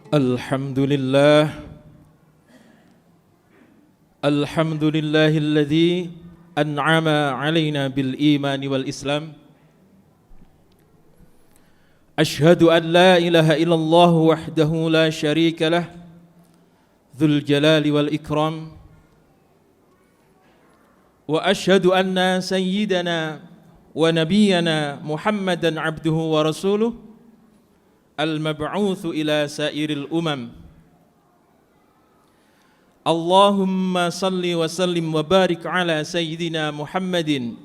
Alhamdulillah, alhamdulillahilladzi an'ama alaina bil imani wal islam. Ashhadu an la ilaha illallah wahdahu la syarika lah, dzul jalali wal ikram. Wa ashhadu anna sayyidana wa nabiyyana Muhammadan abduhu wa rasuluh, al-mab'utsu ila sairil umam. Allahumma salli wa sallim wa barik ala sayyidina Muhammadin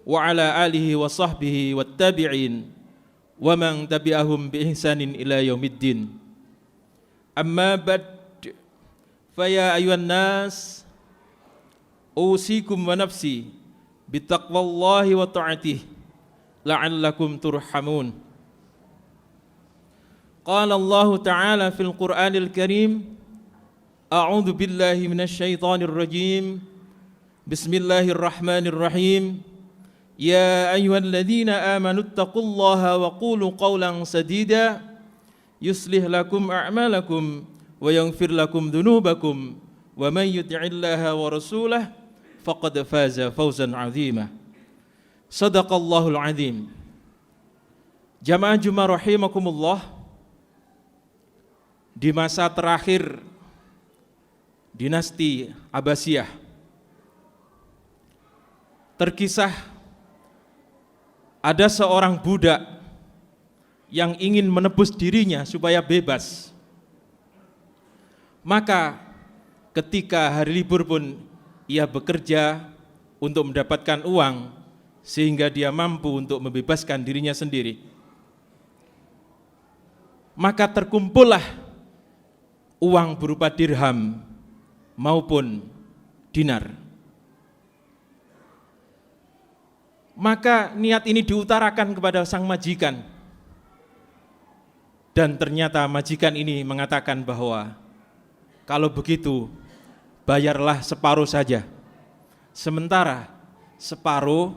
wa ala alihi wa sahbihi wat tabi'in wa man tabi'ahum bi ihsanin ila yaumiddin. Amma ba'd, fa ya ayyuhan nas, usikum wa nafsi bitaqwallahi wa ta'atihi la'allakum turhamun. Qala Allah Ta'ala fil Qur'anil Karim, a'udzu billahi minasy syaithanir rajim. Bismillahirrahmanirrahim. Ya ayyuhalladzina amanu taqullaha wa qulu qawlan sadida yuslih lakum a'malakum wa yaghfir lakum dhunubakum wa may yuti'illaha wa rasulahu faqad faza fawzan 'azima. Shadaqallahul 'azim. Jamaah Jumat rahimakumullah. Di masa terakhir dinasti Abbasiyah, terkisah ada seorang budak yang ingin menebus dirinya supaya bebas. Maka ketika hari libur pun ia bekerja untuk mendapatkan uang sehingga dia mampu untuk membebaskan dirinya sendiri. Maka terkumpullah uang berupa dirham maupun dinar. Maka niat ini diutarakan kepada sang majikan. Dan ternyata majikan ini mengatakan bahwa kalau begitu bayarlah separuh saja. Sementara separuh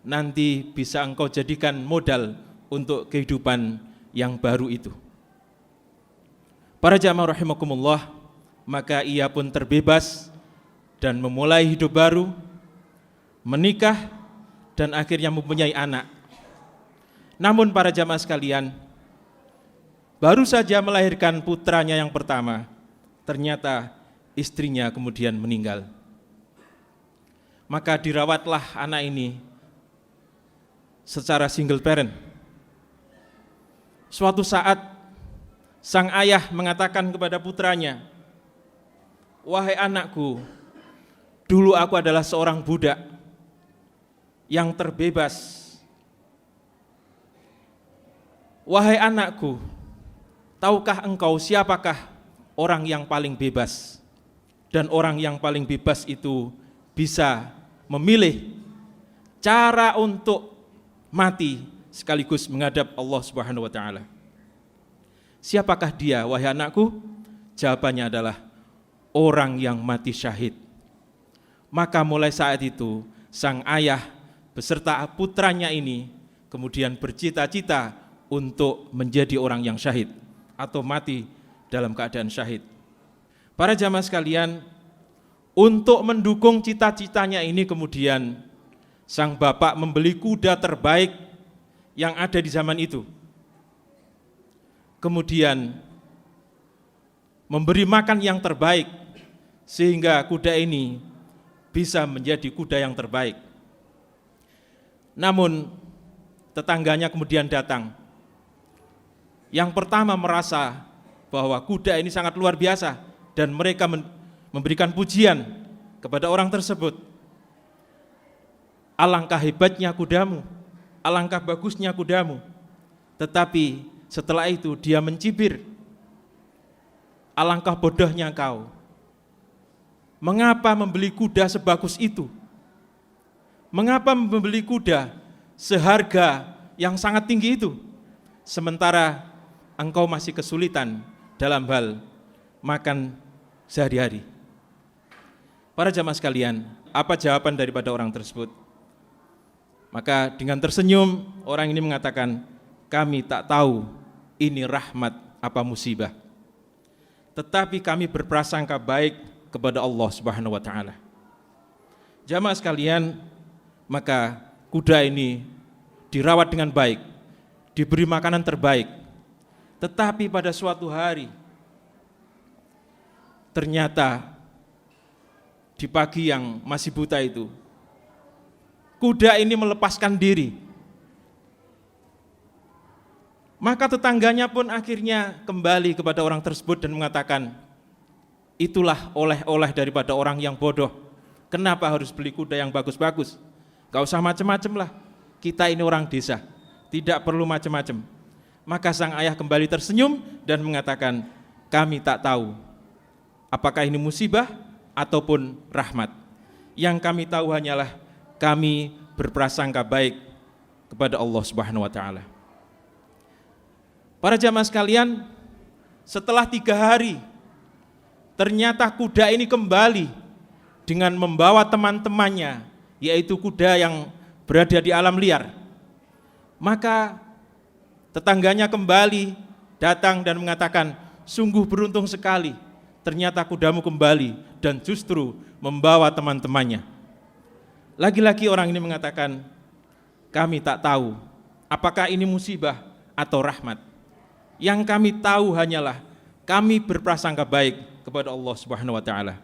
nanti bisa engkau jadikan modal untuk kehidupan yang baru itu. Para jamaah rahimakumullah, maka ia pun terbebas dan memulai hidup baru, menikah dan akhirnya mempunyai anak. Namun para jamaah sekalian, baru saja melahirkan putranya yang pertama, ternyata istrinya kemudian meninggal. Maka dirawatlah anak ini secara single parent. Suatu saat sang ayah mengatakan kepada putranya, "Wahai anakku, dulu aku adalah seorang budak yang terbebas. Wahai anakku, tahukah engkau siapakah orang yang paling bebas? Dan orang yang paling bebas itu bisa memilih cara untuk mati sekaligus menghadap Allah Subhanahu wa taala. Siapakah dia, wahai anakku?" Jawabannya adalah orang yang mati syahid. Maka mulai saat itu sang ayah beserta putranya ini kemudian bercita-cita untuk menjadi orang yang syahid atau mati dalam keadaan syahid. Para jamaah sekalian, untuk mendukung cita-citanya ini kemudian sang bapak membeli kuda terbaik yang ada di zaman itu. Kemudian memberi makan yang terbaik sehingga kuda ini bisa menjadi kuda yang terbaik. Namun tetangganya kemudian datang. Yang pertama merasa bahwa kuda ini sangat luar biasa dan mereka memberikan pujian kepada orang tersebut. Alangkah hebatnya kudamu, alangkah bagusnya kudamu. Tetapi setelah itu dia mencibir, alangkah bodohnya kau. Mengapa membeli kuda sebagus itu? Mengapa membeli kuda seharga yang sangat tinggi itu? Sementara engkau masih kesulitan dalam hal makan sehari-hari. Para jamaah sekalian, apa jawaban daripada orang tersebut? Maka dengan tersenyum orang ini mengatakan, kami tak tahu ini rahmat apa musibah. Tetapi kami berprasangka baik kepada Allah Subhanahu wa taala. Jamaah sekalian, maka kuda ini dirawat dengan baik, diberi makanan terbaik. Tetapi pada suatu hari, ternyata di pagi yang masih buta itu, kuda ini melepaskan diri. Maka tetangganya pun akhirnya kembali kepada orang tersebut dan mengatakan, itulah oleh-oleh daripada orang yang bodoh. Kenapa harus beli kuda yang bagus-bagus? Gak usah macam-macam lah, kita ini orang desa, tidak perlu macam-macam. Maka sang ayah kembali tersenyum dan mengatakan, kami tak tahu apakah ini musibah ataupun rahmat. Yang kami tahu hanyalah kami berprasangka baik kepada Allah Subhanahu wa taala. Para jamaah sekalian, setelah 3 hari, ternyata kuda ini kembali dengan membawa teman-temannya, yaitu kuda yang berada di alam liar. Maka tetangganya kembali datang dan mengatakan, sungguh beruntung sekali, ternyata kudamu kembali dan justru membawa teman-temannya. Lagi-lagi orang ini mengatakan, kami tak tahu apakah ini musibah atau rahmat. Yang kami tahu hanyalah kami berprasangka baik kepada Allah Subhanahu wa taala.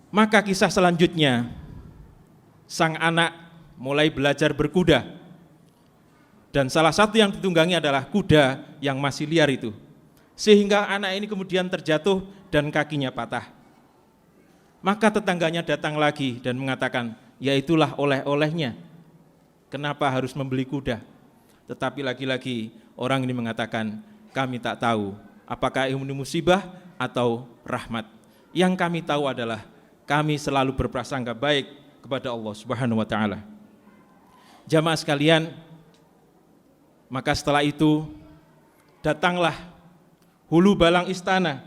Maka kisah selanjutnya, sang anak mulai belajar berkuda. Dan salah satu yang ditunggangi adalah kuda yang masih liar itu. Sehingga anak ini kemudian terjatuh dan kakinya patah. Maka tetangganya datang lagi dan mengatakan, ya itulah oleh-olehnya. Kenapa harus membeli kuda? Tetapi lagi-lagi orang ini mengatakan, kami tak tahu apakah ini musibah atau rahmat. Yang kami tahu adalah kami selalu berprasangka baik kepada Allah Subhanahu wa taala. Jamaah sekalian, maka setelah itu datanglah hulu balang istana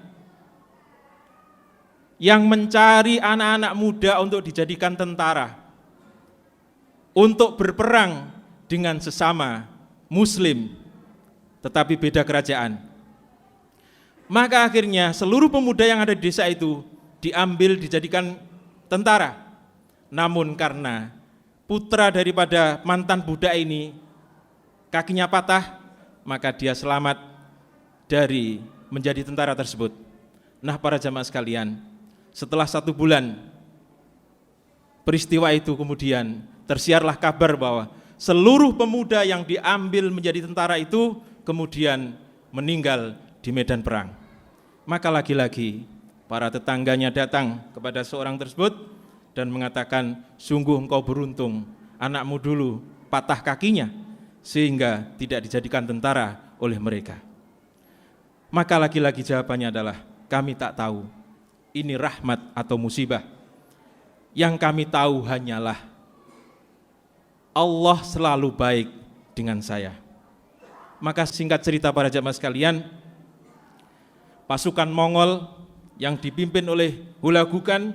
yang mencari anak-anak muda untuk dijadikan tentara, untuk berperang dengan sesama Muslim, tetapi beda kerajaan. Maka akhirnya seluruh pemuda yang ada di desa itu diambil dijadikan tentara. Namun karena putra daripada mantan budak ini kakinya patah, maka dia selamat dari menjadi tentara tersebut. Nah, para jamaah sekalian, setelah 1 bulan peristiwa itu kemudian tersiarlah kabar bahwa seluruh pemuda yang diambil menjadi tentara itu kemudian meninggal di medan perang. Maka lagi-lagi para tetangganya datang kepada seorang tersebut dan mengatakan, sungguh engkau beruntung, anakmu dulu patah kakinya sehingga tidak dijadikan tentara oleh mereka. Maka lagi-lagi jawabannya adalah, kami tak tahu ini rahmat atau musibah. Yang kami tahu hanyalah Allah selalu baik dengan saya. Maka singkat cerita para jamaah sekalian, pasukan Mongol yang dipimpin oleh Hulagukan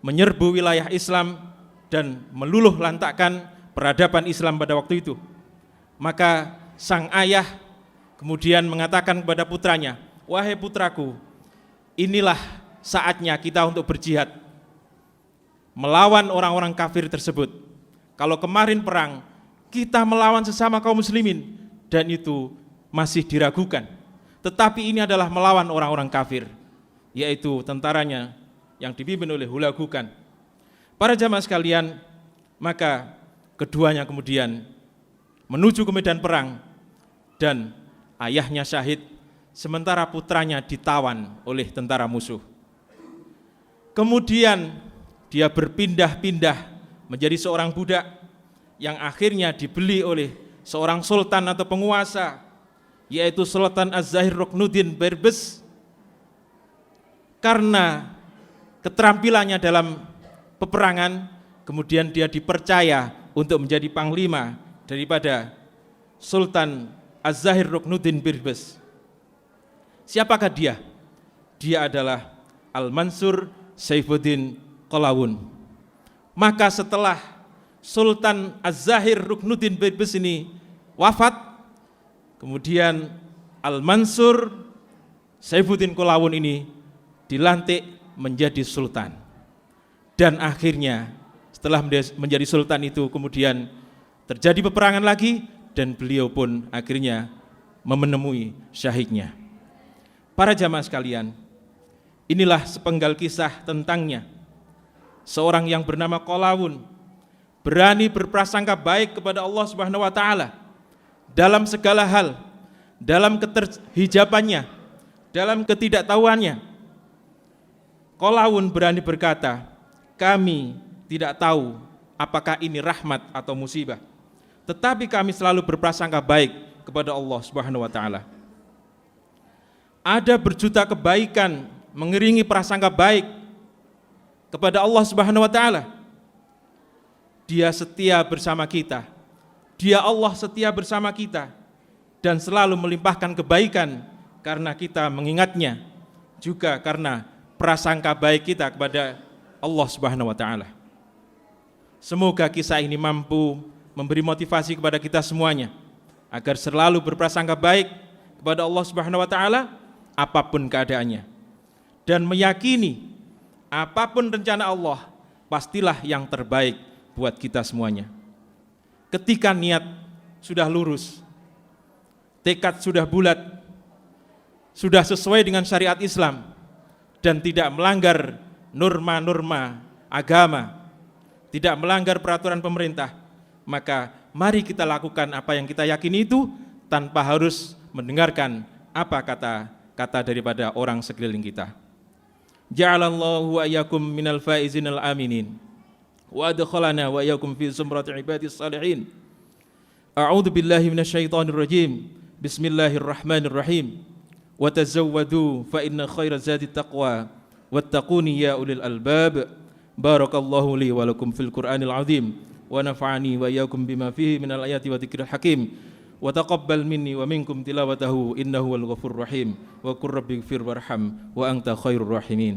menyerbu wilayah Islam dan meluluh lantakkan peradaban Islam pada waktu itu. Maka sang ayah kemudian mengatakan kepada putranya, wahai putraku, inilah saatnya kita untuk berjihad melawan orang-orang kafir tersebut. Kalau kemarin perang, kita melawan sesama kaum muslimin dan itu masih diragukan. Tetapi ini adalah melawan orang-orang kafir, yaitu tentaranya yang dipimpin oleh Hulagukan. Para jamaah sekalian, maka keduanya kemudian menuju ke medan perang dan ayahnya syahid, sementara putranya ditawan oleh tentara musuh. Kemudian dia berpindah-pindah menjadi seorang budak yang akhirnya dibeli oleh seorang sultan atau penguasa, yaitu Sultan Az-Zahir Ruknuddin Berbes. Karena keterampilannya dalam peperangan, kemudian dia dipercaya untuk menjadi panglima daripada Sultan Az-Zahir Ruknuddin Berbes. Siapakah dia? Dia adalah Al-Mansur Saifuddin Qalawun. Maka setelah Sultan Az-Zahir Ruknuddin Berbes ini wafat, kemudian Al-Mansur Saifuddin Qolawun ini dilantik menjadi sultan. Dan akhirnya setelah menjadi sultan itu kemudian terjadi peperangan lagi dan beliau pun akhirnya menemui syahidnya. Para jamaah sekalian, inilah sepenggal kisah tentangnya. Seorang yang bernama Qolawun berani berprasangka baik kepada Allah Subhanahu wa taala dalam segala hal, dalam keterhijabannya, dalam ketidaktahuannya. Qolawun berani berkata, kami tidak tahu apakah ini rahmat atau musibah, tetapi kami selalu berprasangka baik kepada Allah Subhanahu wa taala. Ada berjuta kebaikan mengiringi prasangka baik kepada Allah Subhanahu wa taala. Dia setia bersama kita. Dia Allah setia bersama kita dan selalu melimpahkan kebaikan karena kita mengingatnya, juga karena prasangka baik kita kepada Allah Subhanahu wa taala. Semoga kisah ini mampu memberi motivasi kepada kita semuanya agar selalu berprasangka baik kepada Allah Subhanahu wa taala apapun keadaannya, dan meyakini apapun rencana Allah pastilah yang terbaik buat kita semuanya. Ketika niat sudah lurus, tekad sudah bulat, sudah sesuai dengan syariat Islam dan tidak melanggar norma-norma agama, tidak melanggar peraturan pemerintah, maka mari kita lakukan apa yang kita yakini itu tanpa harus mendengarkan apa kata daripada orang sekeliling kita. Ja'alallahu wa iyyakum minal faizinal aminin wa adkhalana wa iyyakum fi zumrati ibadis salihin. A'udzu billahi minasyaitonir rajim. Bismillahirrahmanirrahim. Wa tazawwadu fa inna khairaz zadi taqwa wattaquni ya ulil albab. Barakallahu li wa lakum fil Qur'anil azim wa nafa'ani wa iyyakum bima fihi minal ayati wa dzikril hakim. Wa taqabbal minni wa minkum tilawatahu innahu wal ghafurur rahim wa qur rabbighfir warham wa anta khairur rahimin.